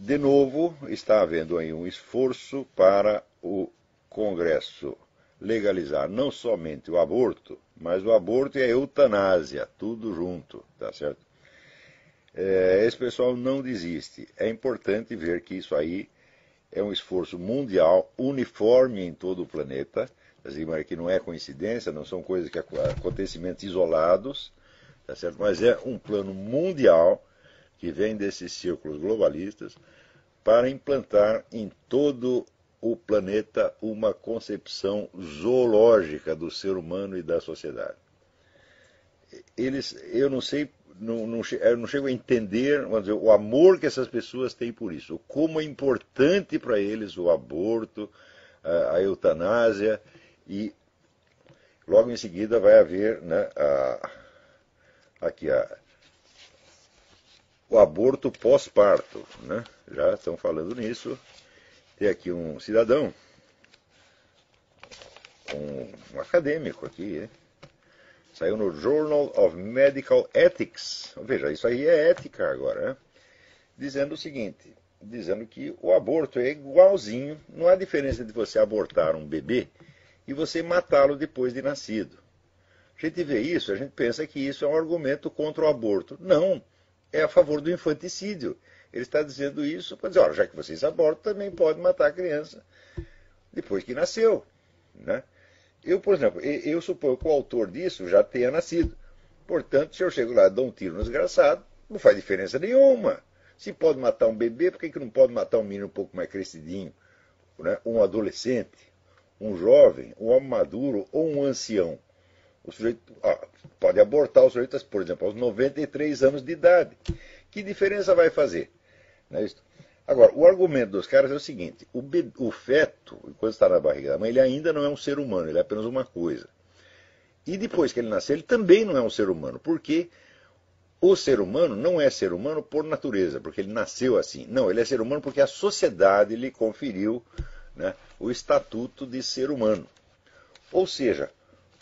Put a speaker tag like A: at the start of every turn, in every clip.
A: de novo, está havendo aí um esforço para o Congresso legalizar não somente o aborto, mas o aborto e a eutanásia, tudo junto, tá certo? Esse pessoal não desiste. É importante ver que isso aí é um esforço mundial, uniforme em todo o planeta, que não é coincidência, não são coisas que acontecimentos isolados, tá certo? Mas é um plano mundial que vem desses círculos globalistas para implantar em todo o planeta uma concepção zoológica do ser humano e da sociedade. Eu não sei, eu não chego a entender, vamos dizer, o amor que essas pessoas têm por isso, como é importante para eles o aborto, a eutanásia, e logo em seguida vai haver, né, o aborto pós-parto, né? Já estão falando nisso. Tem aqui um cidadão, um acadêmico aqui, saiu no Journal of Medical Ethics, veja, isso aí é ética agora, né? Dizendo o seguinte, dizendo que o aborto é igualzinho, não há diferença de você abortar um bebê e você matá-lo depois de nascido. A gente vê isso, a gente pensa que isso é um argumento contra o aborto. Não, é a favor do infanticídio. Ele está dizendo isso para dizer, olha, já que vocês abortam, também pode matar a criança depois que nasceu, né? Eu, por exemplo, eu suponho que o autor disso já tenha nascido. Portanto, se eu chego lá e dou um tiro no desgraçado, não faz diferença nenhuma. Se pode matar um bebê, por que não pode matar um menino um pouco mais crescidinho, né? Um adolescente, um jovem, um homem maduro ou um ancião? O sujeito pode abortar o sujeito, por exemplo, aos 93 anos de idade. Que diferença vai fazer? Não é isso? Agora, o argumento dos caras é o seguinte, o feto, enquanto está na barriga da mãe, ele ainda não é um ser humano, ele é apenas uma coisa. E depois que ele nascer, ele também não é um ser humano, porque o ser humano não é ser humano por natureza, porque ele nasceu assim. Não, ele é ser humano porque a sociedade lhe conferiu, né, o estatuto de ser humano. Ou seja,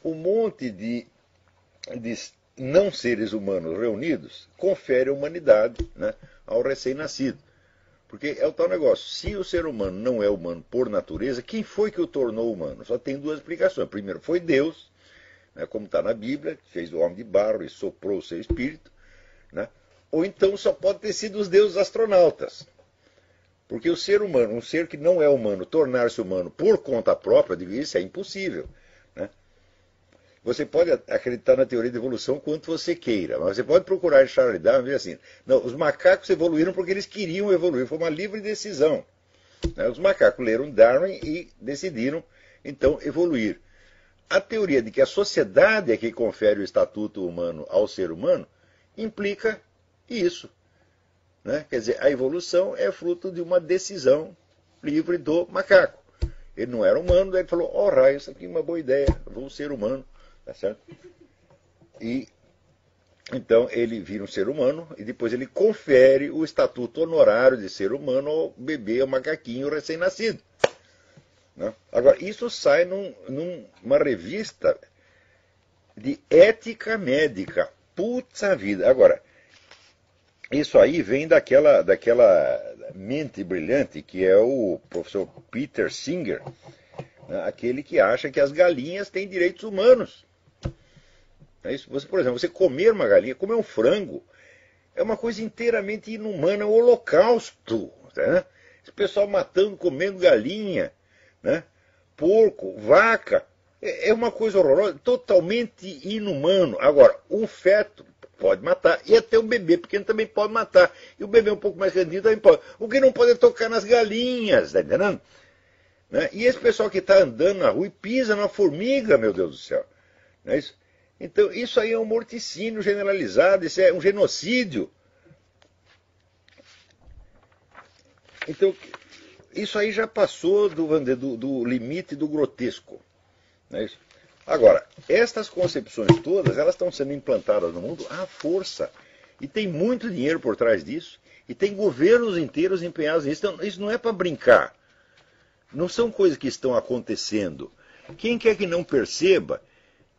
A: um monte de não seres humanos reunidos confere a humanidade, né, ao recém-nascido. Porque é o tal negócio, se o ser humano não é humano por natureza, quem foi que o tornou humano? Só tem duas explicações. Primeiro, foi Deus, né, como está na Bíblia, que fez o homem de barro e soprou o seu espírito, né? Ou então só pode ter sido os deuses astronautas. Porque o ser humano, um ser que não é humano, tornar-se humano por conta própria, isso é impossível, né? Você pode acreditar na teoria de evolução quanto você queira, mas você pode procurar em Charles Darwin e ver assim, não, os macacos evoluíram porque eles queriam evoluir, foi uma livre decisão, né? Os macacos leram Darwin e decidiram, então, evoluir. A teoria de que a sociedade é que confere o estatuto humano ao ser humano implica isso, né? Quer dizer, a evolução é fruto de uma decisão livre do macaco. Ele não era humano, daí ele falou, raio, isso aqui é uma boa ideia, eu vou ser humano. Tá certo? E então ele vira um ser humano e depois ele confere o estatuto honorário de ser humano ao bebê, ao macaquinho recém-nascido, né? Agora, isso sai numa revista de ética médica. Putz vida. Agora, isso aí vem daquela mente brilhante que é o professor Peter Singer, né? Aquele que acha que as galinhas têm direitos humanos. É isso. Você, por exemplo, você comer uma galinha, comer um frango, é uma coisa inteiramente inumana, é um holocausto, né? Esse pessoal matando, comendo galinha, né? Porco, vaca, é uma coisa horrorosa, totalmente inumano. Agora, um feto pode matar, e até um bebê pequeno também pode matar. E o bebê um pouco mais grandinho também pode. O que não pode é tocar nas galinhas, tá entendendo? Né? E esse pessoal que está andando na rua e pisa na formiga, meu Deus do céu. Não é isso? Então, isso aí é um morticínio generalizado, isso é um genocídio. Então, isso aí já passou do limite do grotesco. Não é isso? Agora, estas concepções todas, elas estão sendo implantadas no mundo à força. E tem muito dinheiro por trás disso, e tem governos inteiros empenhados nisso. Então, isso não é para brincar. Não são coisas que estão acontecendo. Quem quer que não perceba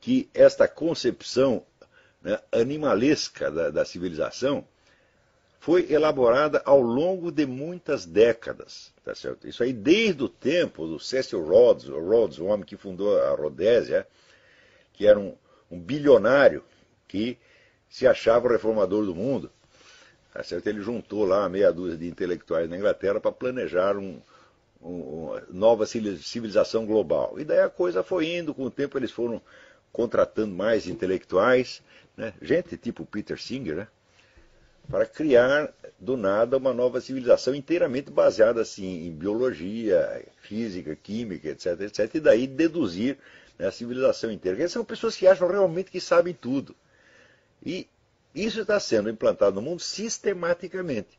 A: que esta concepção, né, animalesca da civilização foi elaborada ao longo de muitas décadas. Tá certo? Isso aí desde o tempo do Cecil Rhodes, o homem que fundou a Rodésia, que era um bilionário que se achava o reformador do mundo. Tá certo? Ele juntou lá uma meia dúzia de intelectuais na Inglaterra para planejar uma nova civilização global. E daí a coisa foi indo, com o tempo eles foram contratando mais intelectuais, né? Gente tipo Peter Singer, né? Para criar do nada uma nova civilização inteiramente baseada assim, em biologia, física, química, etc, etc, e daí deduzir, né, a civilização inteira. Porque são pessoas que acham realmente que sabem tudo. E isso está sendo implantado no mundo sistematicamente.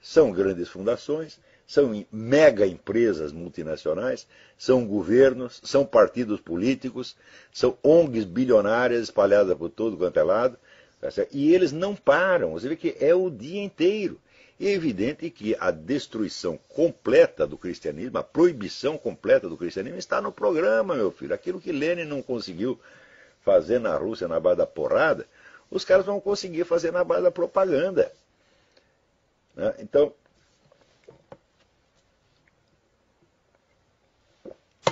A: São grandes fundações, são mega empresas multinacionais, são governos, são partidos políticos, são ONGs bilionárias espalhadas por todo quanto é lado. E eles não param, você vê que é o dia inteiro. E é evidente que a destruição completa do cristianismo, a proibição completa do cristianismo está no programa, meu filho. Aquilo que Lenin não conseguiu fazer na Rússia na base da porrada, os caras vão conseguir fazer na base da propaganda. Então,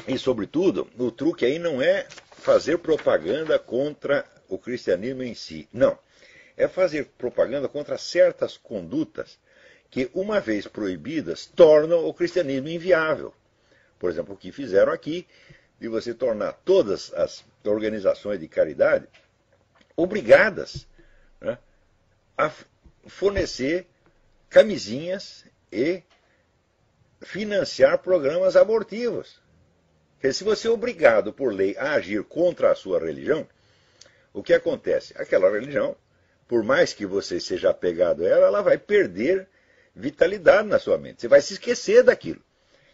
A: e sobretudo, o truque aí não é fazer propaganda contra o cristianismo em si. Não. É fazer propaganda contra certas condutas que, uma vez proibidas, tornam o cristianismo inviável. Por exemplo, o que fizeram aqui, de você tornar todas as organizações de caridade obrigadas, né, a fornecer camisinhas e financiar programas abortivos. Porque se você é obrigado por lei a agir contra a sua religião, o que acontece? Aquela religião, por mais que você seja apegado a ela, ela vai perder vitalidade na sua mente. Você vai se esquecer daquilo.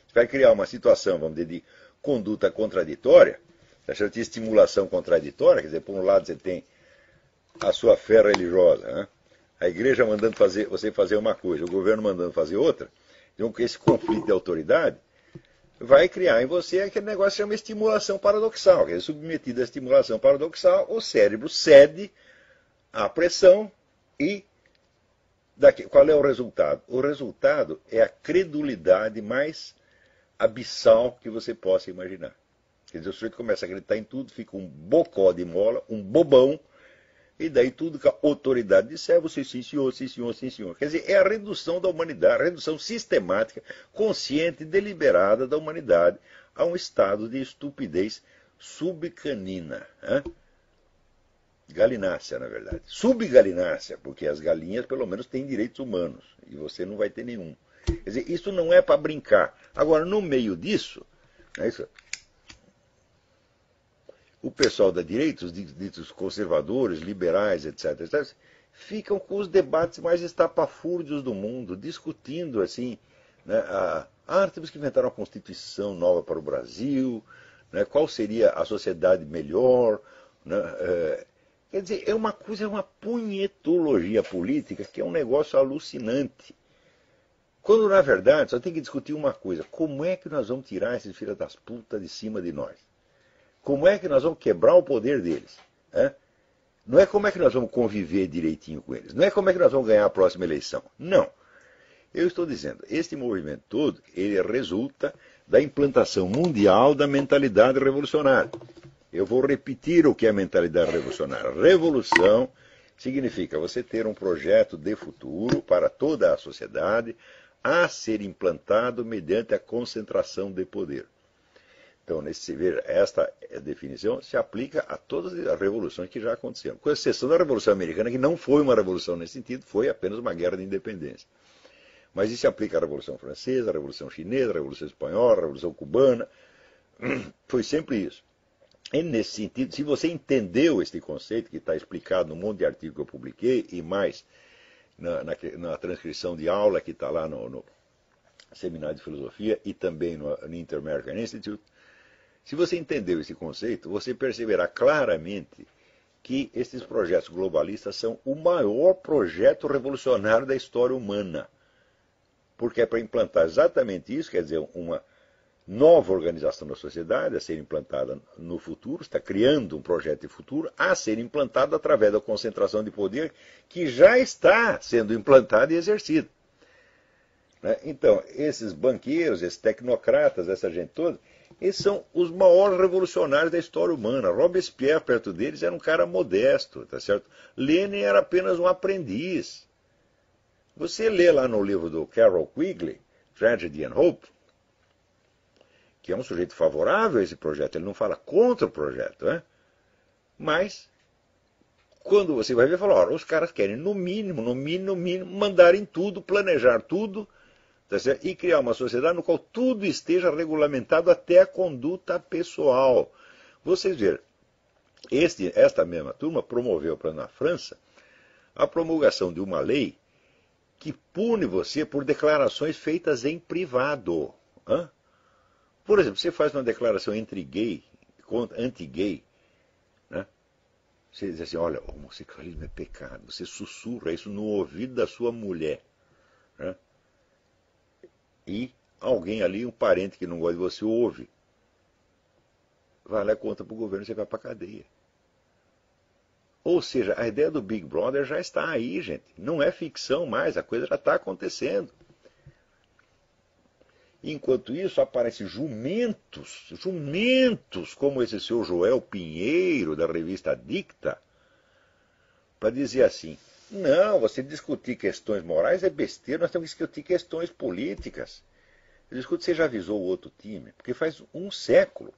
A: Você vai criar uma situação, vamos dizer, de conduta contraditória, de estimulação contraditória. Quer dizer, por um lado você tem a sua fé religiosa, né? A igreja mandando você fazer uma coisa, o governo mandando fazer outra. Então, esse conflito de autoridade vai criar em você aquele negócio que chama estimulação paradoxal. Quer dizer, submetido à estimulação paradoxal, o cérebro cede à pressão e qual é o resultado? O resultado é a credulidade mais abissal que você possa imaginar. Quer dizer, o sujeito começa a acreditar em tudo, fica um bocó de mola, um bobão, e daí tudo que a autoridade disser, você sim senhor, sim senhor, sim senhor. Quer dizer, é a redução da humanidade, a redução sistemática, consciente, deliberada da humanidade a um estado de estupidez subcanina. Galinácea, na verdade. Subgalinácea, porque as galinhas pelo menos têm direitos humanos, e você não vai ter nenhum. Quer dizer, isso não é para brincar. Agora, no meio disso, o pessoal da direita, os ditos conservadores, liberais, etc., etc., ficam com os debates mais estapafúrdios do mundo, discutindo assim, né, temos que inventar uma constituição nova para o Brasil, né, qual seria a sociedade melhor, né, quer dizer, é uma punhetologia política que é um negócio alucinante. Quando, na verdade, só tem que discutir uma coisa: como é que nós vamos tirar esses filhos das putas de cima de nós? Como é que nós vamos quebrar o poder deles? Não é como é que nós vamos conviver direitinho com eles. Não é como é que nós vamos ganhar a próxima eleição. Não. Eu estou dizendo, este movimento todo, ele resulta da implantação mundial da mentalidade revolucionária. Eu vou repetir o que é a mentalidade revolucionária. Revolução significa você ter um projeto de futuro para toda a sociedade a ser implantado mediante a concentração de poder. Então, esta definição se aplica a todas as revoluções que já aconteceram, com exceção da Revolução Americana, que não foi uma revolução nesse sentido, foi apenas uma guerra de independência. Mas isso se aplica à Revolução Francesa, à Revolução Chinesa, à Revolução Espanhola, à Revolução Cubana. Foi sempre isso. E nesse sentido, se você entendeu este conceito, que está explicado num monte de artigos que eu publiquei, e mais na transcrição de aula que está lá no Seminário de Filosofia e também no Inter-American Institute, se você entendeu esse conceito, você perceberá claramente que esses projetos globalistas são o maior projeto revolucionário da história humana. Porque é para implantar exatamente isso, quer dizer, uma nova organização da sociedade a ser implantada no futuro, está criando um projeto de futuro a ser implantado através da concentração de poder que já está sendo implantada e exercida. Então, esses banqueiros, esses tecnocratas, essa gente toda, eles são os maiores revolucionários da história humana. Robespierre, perto deles, era um cara modesto, tá certo? Lenin era apenas um aprendiz. Você lê lá no livro do Carroll Quigley, Tragedy and Hope, que é um sujeito favorável a esse projeto, ele não fala contra o projeto, né? Mas, quando você vai ver, fala, olha, os caras querem, no mínimo, mandarem tudo, planejar tudo, tá certo? E criar uma sociedade no qual tudo esteja regulamentado até a conduta pessoal. Vocês viram, esta mesma turma promoveu na França a promulgação de uma lei que pune você por declarações feitas em privado. Por exemplo, você faz uma declaração anti-gay, né? Você diz assim, olha, homossexualismo é pecado. Você sussurra isso no ouvido da sua mulher, né? E alguém ali, um parente que não gosta de você, ouve. Vai lá e conta para o governo e você vai para a cadeia. Ou seja, a ideia do Big Brother já está aí, gente. Não é ficção mais, a coisa já está acontecendo. Enquanto isso, aparecem jumentos como esse seu Joel Pinheiro, da revista Dicta, para dizer assim, não, você discutir questões morais é besteira, nós temos que discutir questões políticas. Eu discuto, você já avisou o outro time? Porque faz um século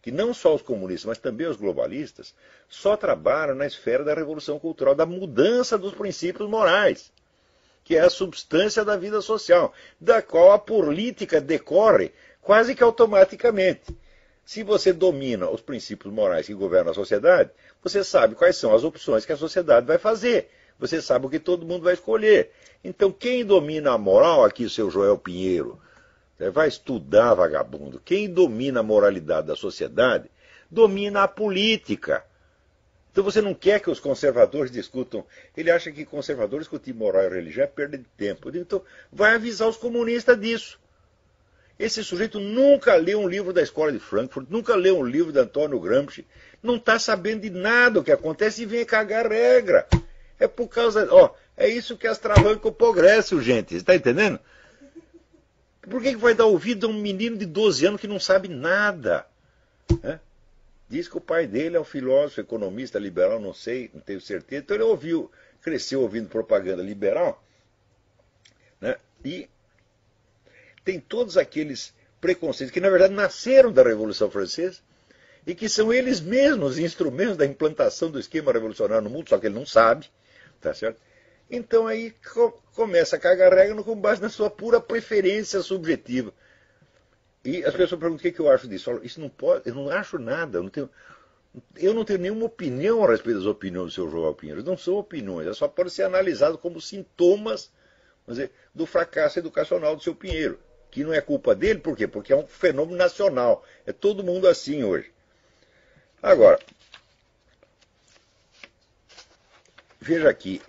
A: que não só os comunistas, mas também os globalistas, só trabalham na esfera da revolução cultural, da mudança dos princípios morais, que é a substância da vida social, da qual a política decorre quase que automaticamente. Se você domina os princípios morais que governam a sociedade, você sabe quais são as opções que a sociedade vai fazer. Você sabe o que todo mundo vai escolher. Então, quem domina a moral, aqui o seu Joel Pinheiro, vai estudar, vagabundo. Quem domina a moralidade da sociedade, domina a política. Então você não quer que os conservadores discutam. Ele acha que conservadores discutir moral e religião é perda de tempo. Então vai avisar os comunistas disso. Esse sujeito nunca leu um livro da escola de Frankfurt, nunca leu um livro de Antônio Gramsci, não está sabendo de nada o que acontece e vem cagar regra. É por causa... é isso que astravanca o progresso, gente. Está entendendo? Por que vai dar ouvido a um menino de 12 anos que não sabe nada? Diz que o pai dele é um filósofo, economista, liberal, não sei, não tenho certeza. Então ele cresceu ouvindo propaganda liberal, né? E tem todos aqueles preconceitos que, na verdade, nasceram da Revolução Francesa e que são eles mesmos instrumentos da implantação do esquema revolucionário no mundo, só que ele não sabe, tá certo? Então aí começa a cagar regra com base na sua pura preferência subjetiva. E as pessoas perguntam o que eu acho disso. Isso não pode, eu não acho nada, eu não tenho nenhuma opinião a respeito das opiniões do seu João Pinheiro. Não são opiniões, elas só podem ser analisadas como sintomas, vamos dizer, do fracasso educacional do seu Pinheiro. Que não é culpa dele, por quê? Porque é um fenômeno nacional. É todo mundo assim hoje. Agora, veja aqui,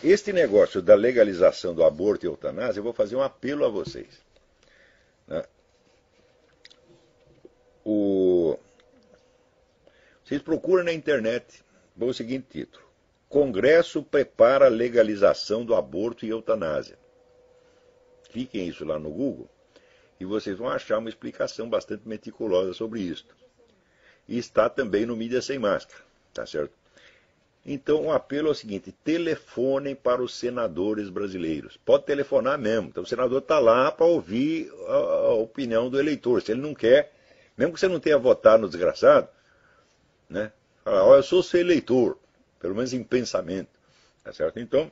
A: este negócio da legalização do aborto e eutanásia, eu vou fazer um apelo a vocês. Vocês procuram na internet, o seguinte título: Congresso prepara a legalização do aborto e eutanásia. Cliquem isso lá no Google e vocês vão achar uma explicação bastante meticulosa sobre isso. E está também no Mídia Sem Máscara, tá certo? Então o apelo é o seguinte: telefonem para os senadores brasileiros. Pode telefonar mesmo. Então o senador está lá para ouvir a opinião do eleitor. Se ele não quer, mesmo que você não tenha votado no desgraçado, né? Fala, olha, eu sou seu eleitor, pelo menos em pensamento, tá certo? Então,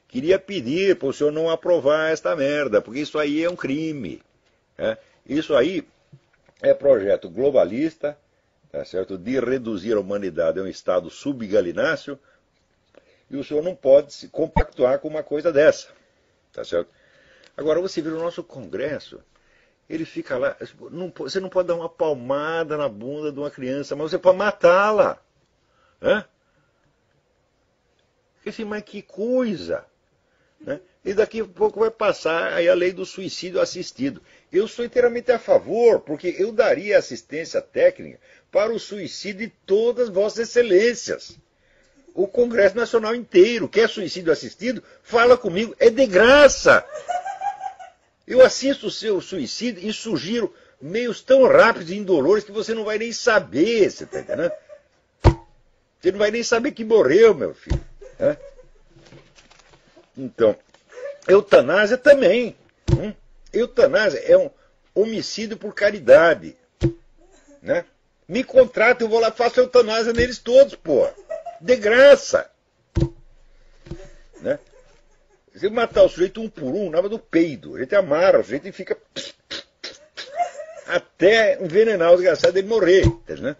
A: queria pedir para o senhor não aprovar esta merda, porque isso aí é um crime, né? Isso aí é projeto globalista, tá certo? De reduzir a humanidade a um estado subgalináceo, e o senhor não pode se compactuar com uma coisa dessa, tá certo? Agora, você vê o nosso Congresso, ele fica lá, você não pode dar uma palmada na bunda de uma criança, mas você pode matá-la. Assim, mas que coisa! Né? E daqui a pouco vai passar aí a lei do suicídio assistido. Eu sou inteiramente a favor, porque eu daria assistência técnica para o suicídio de todas vossas excelências. O Congresso Nacional inteiro quer suicídio assistido? Fala comigo, é de graça. Eu assisto o seu suicídio e sugiro meios tão rápidos e indolores que você não vai nem saber, você está entendendo? Você não vai nem saber que morreu, meu filho. Né? Então, eutanásia também. Eutanásia é um homicídio por caridade. Né? Me contrata, eu vou lá e faço eutanásia neles todos, pô. De graça. Né? Se matar o sujeito um por um, nada do peido. A gente amarra o sujeito e fica até envenenar o desgraçado dele morrer. Né?